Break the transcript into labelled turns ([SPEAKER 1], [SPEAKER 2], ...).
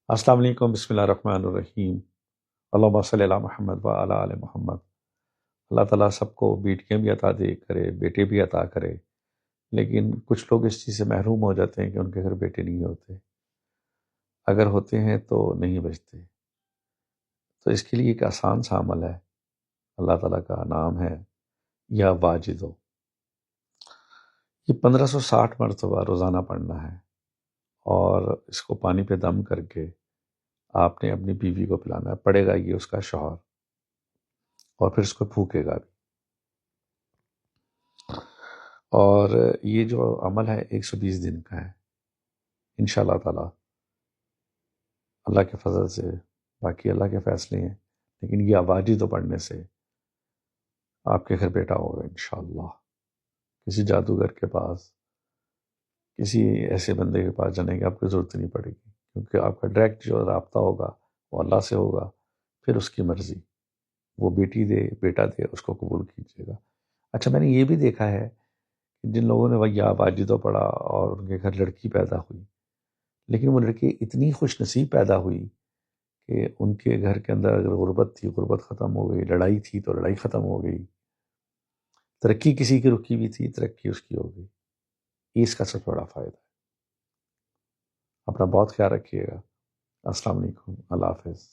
[SPEAKER 1] السلام علیکم، بسم اللہ الرحمن الرحیم، اللہم صلی علی محمد و علی آل محمد۔ اللہ تعالیٰ سب کو بیٹیاں بھی عطا دے کرے، بیٹے بھی عطا کرے، لیکن کچھ لوگ اس چیز سے محروم ہو جاتے ہیں کہ ان کے گھر بیٹے نہیں ہوتے، اگر ہوتے ہیں تو نہیں بچتے۔ تو اس کے لیے ایک آسان سا عمل ہے، اللہ تعالیٰ کا نام ہے یا واجدو۔ یہ 1560 مرتبہ روزانہ پڑھنا ہے، اور اس کو پانی پہ دم کر کے آپ نے اپنی بیوی کو پلانا ہے۔ پڑے گا یہ اس کا شوہر، اور پھر اس کو پھونکے گا بھی۔ اور یہ جو عمل ہے 120 دن کا ہے انشاءاللہ تعالی، اللہ کے فضل سے، باقی اللہ کے فیصلے ہیں، لیکن یہ واجب پڑھنے سے آپ کے گھر بیٹا ہوگا انشاءاللہ۔ کسی جادوگر کے پاس، کسی ایسے بندے کے پاس جانے کی آپ کو ضرورت نہیں پڑے گی، کیونکہ آپ کا ڈائریکٹ جو رابطہ ہوگا وہ اللہ سے ہوگا، پھر اس کی مرضی، وہ بیٹی دے بیٹا دے اس کو قبول کیجیے گا۔ اچھا، میں نے یہ بھی دیکھا ہے کہ جن لوگوں نے یا واجدہ پڑھا اور ان کے گھر لڑکی پیدا ہوئی، لیکن وہ لڑکی اتنی خوش نصیب پیدا ہوئی کہ ان کے گھر کے اندر اگر غربت تھی، غربت ختم ہو گئی، لڑائی تھی تو لڑائی ختم ہو گئی، ترقی کسی کی رکی ہوئی تھی ترقی اس کی ہو گئی۔ یہ اس کا سب سے بڑا فائدہ ہے۔ اپنا بہت خیال رکھیے گا۔ السلام علیکم، اللہ حافظ۔